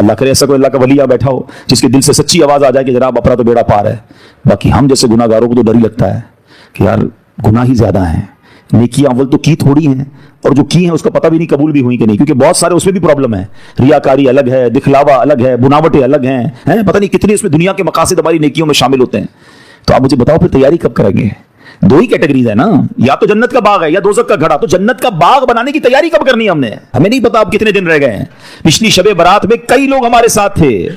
اللہ کرے ایسا کوئی اللہ کا ولی بیٹھا ہو جس کے دل سے سچی آواز آ جائے کہ جناب اپنا تو بیڑا پار ہے. باقی ہم جیسے گناہ گاروں کو تو ڈر ہی لگتا ہے کہ یار گناہ ہی زیادہ ہیں, نیکیاں اول تو کی تھوڑی ہیں, اور جو کی ہیں اس کا پتہ بھی نہیں قبول بھی ہوئی کہ نہیں, کیونکہ بہت سارے اس میں بھی پرابلم ہے. ریاکاری الگ ہے, دکھلاوا الگ ہے, بناوٹیں الگ ہیں, پتہ نہیں کتنے اس میں دنیا کے مقاصد ہماری نیکیوں میں شامل ہوتے ہیں. تو آپ مجھے بتاؤ پھر تیاری کب کریں گے؟ دو ہی کیٹیگریز ہے نا, یا تو جنت کا باغ ہے یا دوزخ کا گھڑا. تو جنت کا باغ بنانے کی تیاری کب کرنی ہے ہم نے؟ ہمیں نہیں پتا اب کتنے دن رہ گئے ہیں. پچھلی شب برات میں کئی لوگ ہمارے ساتھ تھے,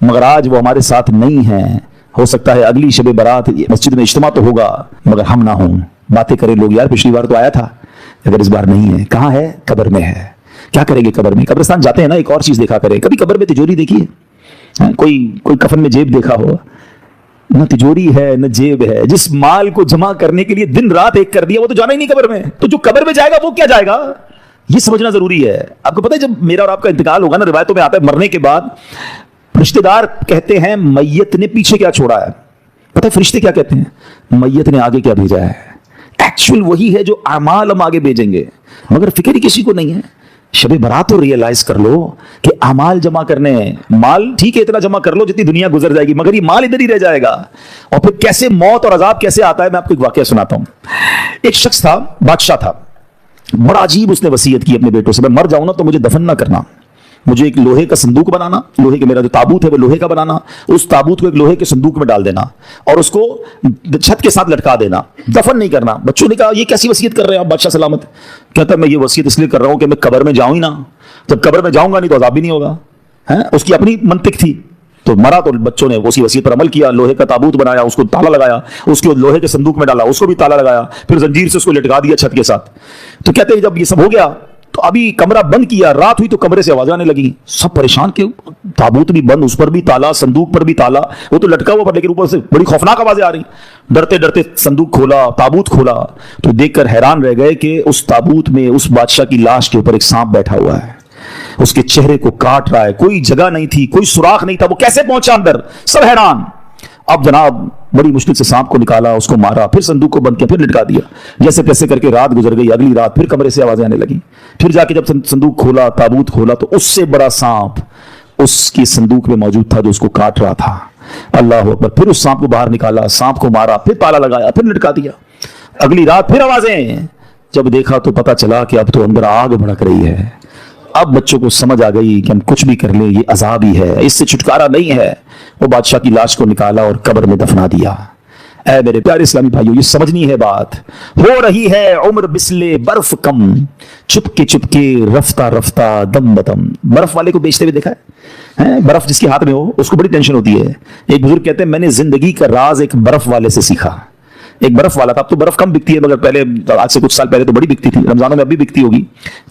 مگر آج وہ ہمارے ساتھ نہیں ہیں. ہو سکتا ہے اگلی شب برات مسجد میں اجتماع تو ہوگا مگر ہم نہ ہوں. باتیں کریں لوگ, یار پچھلی بار تو آیا تھا اگر اس بار نہیں ہے. کہاں ہے؟ قبر میں ہے. کیا کریں گے قبر میں؟ قبرستان جاتے ہیں نا, ایک اور چیز دیکھا کریں. کبھی قبر میں تجوری دیکھی ہے؟ کوئی کفن میں جیب دیکھا ہو؟ نہ تجوری ہے نہ جیب ہے. جس مال کو جمع کرنے کے لیے دن رات ایک کر دیا وہ تو جانا ہی نہیں قبر میں. تو جو قبر میں جائے گا وہ کیا جائے گا, یہ سمجھنا ضروری ہے. آپ کو پتہ ہے جب میرا اور آپ کا انتقال ہوگا نا, روایتوں میں آتا ہے مرنے کے بعد رشتے دار کہتے ہیں میت نے پیچھے کیا چھوڑا ہے. پتہ ہے فرشتے کیا کہتے ہیں؟ میت نے آگے کیا بھیجا ہے. ایکچوئل وہی ہے جو اعمال ہم آگے بھیجیں گے, مگر فکر ہی کسی کو نہیں ہے. شب برات تو ریئلائز کر لو کہ اعمال جمع کرنے ہیں. مال ٹھیک ہے اتنا جمع کر لو جتنی دنیا گزر جائے گی, مگر یہ مال ادھر ہی رہ جائے گا. اور پھر کیسے موت اور عذاب کیسے آتا ہے, میں آپ کو ایک واقعہ سناتا ہوں. ایک شخص تھا, بادشاہ تھا, بڑا عجیب اس نے وصیت کی اپنے بیٹوں سے, میں مر جاؤں نا تو مجھے دفن نہ کرنا, مجھے ایک لوہے کا صندوق بنانا, لوہے کے میرا جو تابوت ہے وہ لوہے کا بنانا, اس تابوت کو ایک لوہے کے صندوق میں ڈال دینا اور اس کو چھت کے ساتھ لٹکا دینا, دفن نہیں کرنا. بچوں نے کہا یہ کیسی وصیت کر رہے ہیں آپ بادشاہ سلامت؟ کہتا ہے میں یہ وصیت اس لیے کر رہا ہوں کہ میں قبر میں جاؤں ہی نہ, جب قبر میں جاؤں گا نہیں تو عذاب بھی نہیں ہوگا. اس کی اپنی منطق تھی. تو مرا تو بچوں نے اسی وصیت پر عمل کیا, لوہے کا تابوت بنایا, اس کو تالا لگایا, اس کو لوہے کے صندوق میں ڈالا, اس کو بھی تالا لگایا, پھر زنجیر سے اس کو لٹکا دیا چھت کے ساتھ. تو کہتے ہیں جب یہ سب ہو گیا تو ابھی کمرہ بند کیا, رات ہوئی تو کمرے سے آوازیں آنے لگی. سب پریشان کہ تابوت بھی بند, اس پر بھی تالا, صندوق پر بھی تالا, وہ تو لٹکا ہوا پر لیکن اوپر سے بڑی خوفناک آوازیں آ رہی. ڈرتے ڈرتے صندوق کھولا, تابوت کھولا تو دیکھ کر حیران رہ گئے کہ اس تابوت میں اس بادشاہ کی لاش کے اوپر ایک سانپ بیٹھا ہوا ہے, اس کے چہرے کو کاٹ رہا ہے. کوئی جگہ نہیں تھی, کوئی سوراخ نہیں تھا, وہ کیسے پہنچا اندر؟ سب حیران. اب جناب بڑی مشکل سے سانپ کو نکالا, اس کو مارا, پھر صندوق کو بند کیا, پھر لٹکا دیا. جیسے تیسے کر کے رات گزر گئی. اگلی رات پھر کمرے سے آوازیں آنے لگی. پھر جا کے جب صندوق کھولا, تابوت کھولا تو اس سے بڑا سانپ اس کی صندوق میں موجود تھا جو اس کو کاٹ رہا تھا. اللہ اکبر. پھر اس سانپ کو باہر نکالا, سانپ کو مارا, پھر تالا لگایا, پھر لٹکا دیا. اگلی رات پھر آوازیں. جب دیکھا تو پتا چلا کہ اب تو اندر آگ بھڑک رہی ہے. اب بچوں کو سمجھ آ گئی کہ ہم کچھ بھی کر لیں یہ عذاب ہی ہے, اس سے چھٹکارا نہیں ہے. وہ بادشاہ کی لاش کو نکالا اور قبر میں دفنا دیا. اے میرے پیارے اسلامی بھائیوں, یہ سمجھنی ہے بات. ہو رہی ہے عمر بسلے برف کم, چپ کے رفتہ رفتہ دم بدم. برف والے کو بیچتے ہوئے دیکھا ہے؟ برف جس کے ہاتھ میں ہو اس کو بڑی ٹینشن ہوتی ہے. ایک بزرگ کہتے ہیں میں نے زندگی کا راز ایک برف والے سے سیکھا. ایک برف والا تھا, اب تو برف کم بکتی ہے مگر پہلے آج سے کچھ سال پہلے تو بڑی بکتی تھی, رمضانوں میں اب بھی بکتی ہوگی.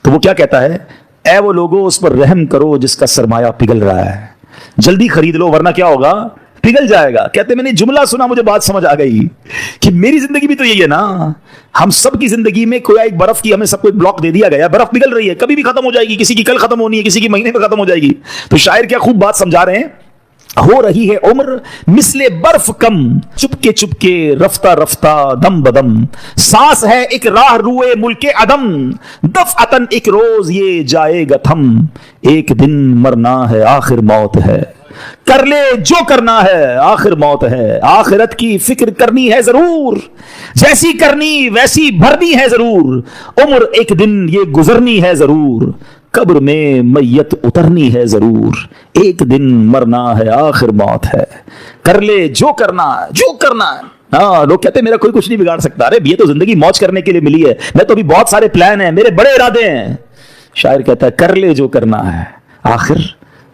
تو وہ کیا کہتا ہے, اے وہ لوگوں اس پر رحم کرو جس کا سرمایہ پگھل رہا ہے, جلدی خرید لو ورنہ کیا ہوگا, پگھل جائے گا. کہتے میں نے جملہ سنا, مجھے بات سمجھ آ گئی کہ میری زندگی بھی تو یہی ہے نا. ہم سب کی زندگی میں کوئی ایک برف کی, ہمیں سب کو ایک بلاک دے دیا گیا, برف پگھل رہی ہے, کبھی بھی ختم ہو جائے گی, کسی کی کل ختم ہونی ہے, کسی کی مہینے میں ختم ہو جائے گی. تو شاعر کیا خوب بات سمجھا رہے ہیں, ہو رہی ہے عمر مثل برف کم, چپ کے رفتہ رفتہ دم بدم. سانس ہے ایک راہ روئے ملک عدم, دفعتن ایک روز یہ جائے گا تھم. ایک دن مرنا ہے آخر موت ہے, کر لے جو کرنا ہے آخر موت ہے. آخرت کی فکر کرنی ہے ضرور, جیسی کرنی ویسی بھرنی ہے ضرور. عمر ایک دن یہ گزرنی ہے ضرور, قبر میں میت اترنی ہے ضرور. ایک دن مرنا ہے آخر موت ہے, کر لے جو کرنا ہے. ہاں, لوگ کہتے ہیں میرا کوئی کچھ نہیں بگاڑ سکتا. ارے یہ تو زندگی موج کرنے کے لیے ملی ہے, میں تو ابھی بہت سارے پلان ہیں, میرے بڑے ارادے ہیں. شاعر کہتا ہے کر لے جو کرنا ہے آخر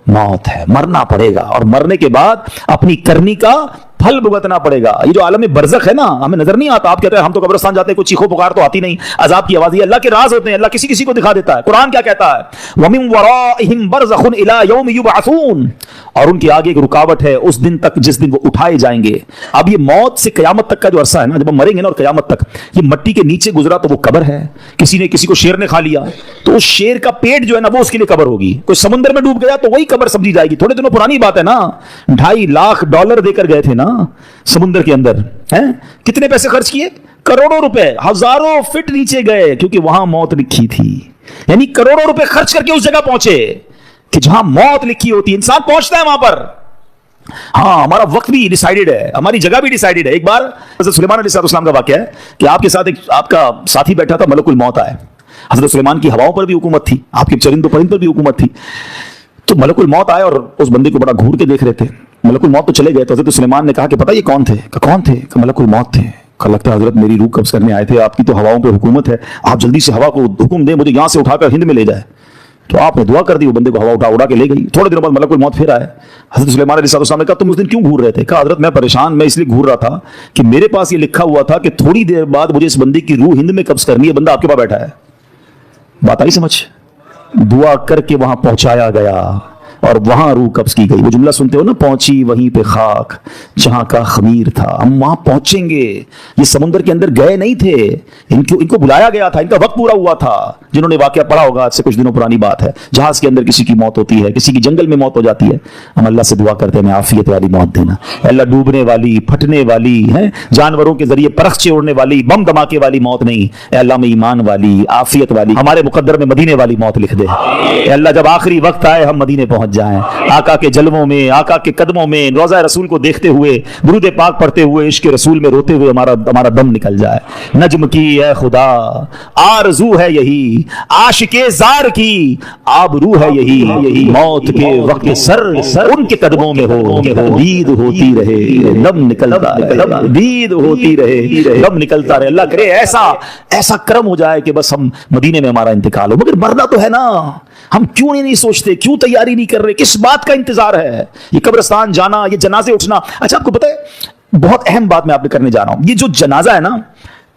موت ہے, مرنا پڑے گا اور مرنے کے بعد اپنی کرنی کا پھل بھگتنا پڑے گا. یہ جو عالم برزخ ہے نا, ہمیں نظر نہیں آتا. آپ کہتے ہیں ہم تو قبرستان جاتے ہیں, کوئی چیخو پکار تو آتی نہیں, عذاب کی آواز. یہ اللہ کے راز ہوتے ہیں, اللہ کسی کسی کو دکھا دیتا ہے. قرآن کیا کہتا ہے, وَمِن وَرَائِهِمْ بَرْزَخٌ إِلَىٰ يَوْمِ يُبْعَثُونَ, اور ان کے آگے ایک رکاوٹ ہے اس دن تک جس دن وہ اٹھائے جائیں گے. اب یہ موت سے قیامت تک کا جو عرصہ ہے نا, جب ہم مریں گے نا, اور قیامت تک یہ مٹی کے نیچے گزرا تو وہ قبر ہے. کسی نے کسی کو شیر نے کھا لیا تو اس شیر کا پیٹ جو ہے نا وہ اس کے لیے قبر ہوگی. کوئی سمندر میں ڈوب گیا تو وہی قبر سمجھی جائے گی. تھوڑے دنوں پرانی بات ہے نا, $2.5 لاکھ دے کر گئے تھے نا سمندر کے اندر. کتنے پیسے خرچ کیے؟ کروڑوں روپے. ہزاروں فٹ نیچے گئے کیونکہ وہاں موت لکھی تھی. یعنی کروڑوں روپے خرچ کر کے اس جگہ پہنچے. کہ جہاں موت لکھی ہوتی ہے انسان پہنچتا ہے وہاں پر. ہاں ہمارا وقت بھی ڈیسائیڈڈ ہے, ہماری جگہ بھی ڈیسائیڈڈ ہے. ایک بار حضرت سلیمان علیہ السلام کا واقعہ ہے کہ آپ کے ساتھ ایک آپ کا ساتھی بیٹھا تھا, ملک الموت آئے. حضرت سلیمان کی ہواؤں پر بھی حکومت تھی, آپ کے چرند و پرند پر بھی حکومت تھی. تو ملک الموت آئے اور اس بندے کو بڑا گھور کے دیکھ رہے تھے. ملک الموت تو چلے گئے تو حضرت سلیمان نے کہا کہ پتہ یہ کون تھے؟ کہ کون تھے؟ کہ ملک الموت تھے. کہ لگتا ہے حضرت میری روح قبض کرنے آئے تھے, آپ کی تو ہواؤں پہ حکومت ہے, آپ جلدی سے ہوا کو حکم دیں مجھے یہاں سے اٹھا کر ہند میں لے جائے. تو آپ نے دعا کر دی, وہ بندے کو ہوا اڑا کے لے گئی. تھوڑے دنوں بعد ملک الموت پھر آئے. حضرت سلیمان علیہ السلام نے کہا تم اس دن کیوں گھور رہے تھے؟ کہا حضرت میں پریشان, میں اس لیے گھور رہا تھا کہ میرے پاس یہ لکھا ہوا تھا کہ تھوڑی دیر بعد مجھے اس بندے کی روح ہند میں قبض کرنی ہے, بندہ آپ کے پاس بیٹھا ہے. بات آئی سمجھ؟ دعا کر کے وہاں پہنچایا گیا اور وہاں روح قبض کی گئی. وہ جملہ سنتے ہو نا, پہنچی وہیں پہ خاک جہاں کا خمیر تھا. ہم وہاں پہنچیں گے. یہ سمندر کے اندر گئے نہیں تھے, ان کو بلایا گیا تھا, ان کا وقت پورا ہوا تھا. جنہوں نے واقعہ پڑھا ہوگا, آج سے کچھ دنوں پرانی بات ہے, جہاز کے اندر کسی کی موت ہوتی ہے, کسی کی جنگل میں موت ہو جاتی ہے. ہم اللہ سے دعا کرتے ہیں عافیت والی موت دینا. اللہ ڈوبنے والی, پھٹنے والی ہے, جانوروں کے ذریعے پرخچے اڑنے والی, بم دھماکے والی موت نہیں. اے اللہ میں ایمان والی, عافیت والی, ہمارے مقدر میں مدینے والی موت لکھ دے. اے اللہ جب آخری وقت آئے ہم مدینے پہنچ جائیں, آقا کے جلووں میں, آقا کے قدموں میں, روضہ رسول کو دیکھتے ہوئے, درود پاک پڑھتے ہوئے, عشق رسول میں روتے ہوئے ہمارا دم نکل جائے. نجم کی اے خدا آرزو ہے یہی, عاشق زار کی آبرو ہے یہی, موت کے وقت سر ان کے قدموں میں ہو, دید ہوتی رہے دم نکلتا رہے, دید ہوتی رہے دم نکلتا رہے. اللہ کرے ایسا کرم ہو جائے کہ بس ہم مدینے میں ہمارا انتقال ہو. مگر مرنا تو ہے نا, ہم کیوں نہیں سوچتے, کیوں تیاری نہیں کر رہے, کس بات کا انتظار ہے؟ یہ قبرستان جانا, یہ جنازے اٹھنا. اچھا آپ کو پتہ ہے بہت اہم بات میں آپ نے کرنے جا رہا ہوں, یہ جو جنازہ ہے نا,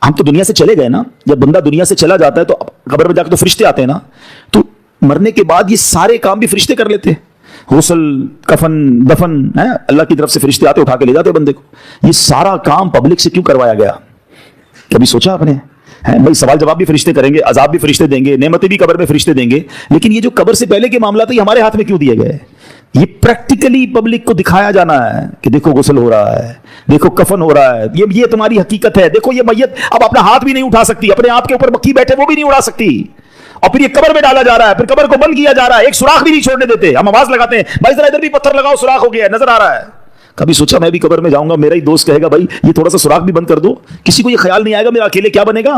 ہم تو دنیا سے چلے گئے نا, جب بندہ دنیا سے چلا جاتا ہے تو قبر میں جا کے تو فرشتے آتے ہیں نا, تو مرنے کے بعد یہ سارے کام بھی فرشتے کر لیتے ہیں. غسل, کفن, دفن, اللہ کی طرف سے فرشتے آتے اٹھا کے لے جاتے بندے کو. یہ سارا کام پبلک سے کیوں کروایا گیا؟ کبھی سوچا آپ نے؟ بھائی سوال جواب بھی فرشتے کریں گے, عذاب بھی فرشتے دیں گے, نعمتیں بھی قبر میں فرشتے دیں گے, لیکن یہ جو قبر سے پہلے کے معاملات ہیں یہ ہمارے ہاتھ میں کیوں دیے گئے؟ یہ پریکٹیکلی پبلک کو دکھایا جانا ہے کہ دیکھو غسل ہو رہا ہے, دیکھو کفن ہو رہا ہے, یہ تمہاری حقیقت ہے. دیکھو یہ میت اب اپنا ہاتھ بھی نہیں اٹھا سکتی, اپنے آپ کے اوپر مکھی بیٹھے وہ بھی نہیں اڑا سکتی, اور پھر یہ قبر میں ڈالا جا رہا ہے, پھر قبر کو بند کیا جا رہا ہے, ایک سوراخ بھی نہیں چھوڑنے دیتے. ہم آواز لگاتے ہیں بھائی ذرا ادھر بھی پتھر لگاؤ, سوراخ ہو گیا ہے, نظر آ رہا ہے. کبھی سوچا میں بھی قبر میں جاؤں گا, میرا ہی دوست کہے گا بھائی یہ تھوڑا سا سوراخ بھی بند کر دو, کسی کو یہ خیال نہیں آئے گا میرا اکیلے کیا بنے گا.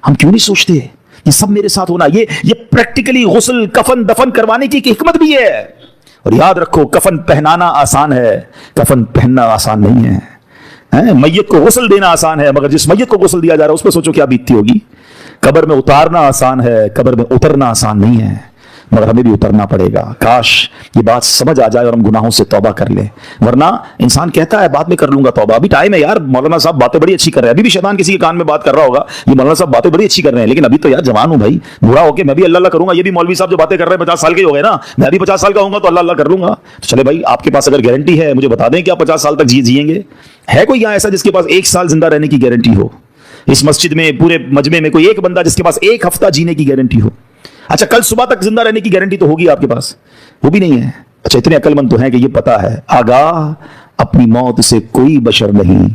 ہم کیوں نہیں سوچتے یہ سب میرے ساتھ ہونا؟ یہ پریکٹیکلی غسل, کفن, دفن کروانے کی ایک حکمت بھی ہے. اور یاد رکھو کفن پہنانا آسان ہے, کفن پہننا آسان نہیں ہے. میت کو غسل دینا آسان ہے, مگر جس میت کو غسل دیا جا رہا ہے اس پہ سوچو کیا بیتتی ہوگی. قبر میں اتارنا آسان ہے, قبر میں اترنا آسان نہیں ہے, مگر ہمیں بھی اترنا پڑے گا. کاش یہ بات سمجھ آ جائے اور ہم گناہوں سے توبہ کر لیں. ورنہ انسان کہتا ہے بعد میں کر لوں گا توبہ, ابھی ٹائم ہے یار, مولانا صاحب باتیں بڑی اچھی کر رہے ہیں. ابھی بھی شیطان کسی کے کان میں بات کر رہا ہوگا یہ مولانا صاحب باتیں بڑی اچھی کر رہے ہیں, لیکن ابھی تو یار جوان ہوں بھائی, بوڑھا ہو کے میں بھی اللہ اللہ کروں گا. یہ بھی مولوی صاحب جو باتیں کر رہے ہیں 50 سال کے ہو گئے نا, میں بھی 50 سال کا ہوں گا تو اللہ اللہ کر لوں گا. تو چلے بھائی آپ کے پاس اگر گارنٹی ہے مجھے بتا دیں کہ آپ 50 سال تک جیئیں گے. ہے کوئی یہاں ایسا جس کے پاس 1 سال زندہ رہنے کی گارنٹی ہو؟ اس مسجد میں پورے مجمع میں کوئی ایک بندہ جس کے پاس 1 ہفتہ جینے کی گارنٹی ہو؟ اچھا کل صبح تک زندہ رہنے کی گارنٹی تو ہوگی آپ کے پاس, وہ بھی نہیں ہے. اچھا اتنے عقل مند تو ہیں کہ یہ پتا ہے آگاہ اپنی موت سے کوئی بشر نہیں,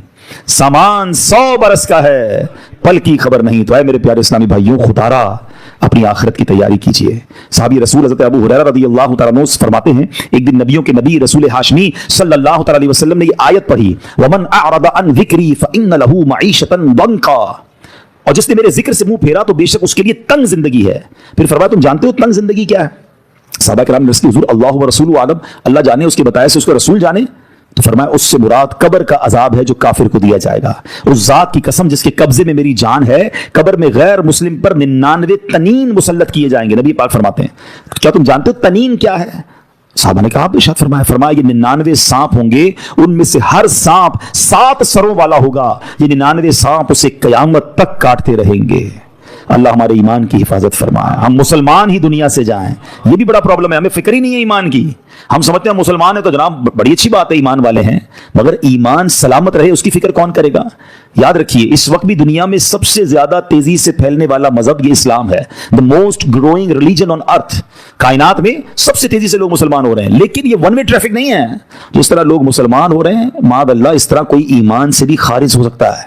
سامان 100 برس کا ہے, پل کی خبر نہیں. تو اے میرے پیارے اسلامی بھائیوں, خدارا اپنی آخرت کی تیاری کیجئے. صحابی رسول حضرت ابو ہریرہ رضی اللہ تعالیٰ عنہ فرماتے ہیں ایک دن نبیوں کے نبی رسول ہاشمی صلی اللہ تعالیٰ علیہ وسلم نے یہ آیت پڑھی, وَمَنْ أَعْرَضَ عَنْ ذِكْرِي فَإِنَّ لَهُ مَعِيشَةً ضَنْكًا, اور جس نے میرے ذکر سے منہ پھیرا تو بے شک اس کے لیے تنگ زندگی ہے. پھر فرمایا تم جانتے ہو تنگ زندگی کیا ہے؟ صحابہ کرام نے حضور اللہ و رسول عالم, اللہ جانے اس کے بتایا سے اس کو رسول جانے. تو فرمایا اس سے مراد قبر کا عذاب ہے جو کافر کو دیا جائے گا. اس ذات کی قسم جس کے قبضے میں میری جان ہے, قبر میں غیر مسلم پر 99 تنین مسلط کیے جائیں گے. نبی پاک فرماتے ہیں کیا تم جانتے ہو تنین کیا ہے؟ صحابہ نے کہا آپ ارشاد فرمایا یہ 99 سانپ ہوں گے, ان میں سے ہر سانپ 7 سروں والا ہوگا. یہ 99 سانپ اسے قیامت تک کاٹتے رہیں گے. اللہ ہمارے ایمان کی حفاظت فرمائے. ہم مسلمان ہی دنیا سے جائیں, یہ بھی بڑا پرابلم ہے, ہمیں فکر ہی نہیں ہے ایمان کی. ہم سمجھتے ہیں مسلمان ہیں تو جناب بڑی اچھی بات ہے, ایمان والے ہیں, مگر ایمان سلامت رہے اس کی فکر کون کرے گا؟ یاد رکھیے اس وقت بھی دنیا میں سب سے زیادہ تیزی سے پھیلنے والا مذہب یہ اسلام ہے. the most growing religion on earth. کائنات میں سب سے تیزی سے لوگ مسلمان ہو رہے ہیں, لیکن یہ ون وے ٹریفک نہیں ہے. جس طرح لوگ مسلمان ہو رہے ہیں معاذ اللہ اس طرح کوئی ایمان سے بھی خارج ہو سکتا ہے.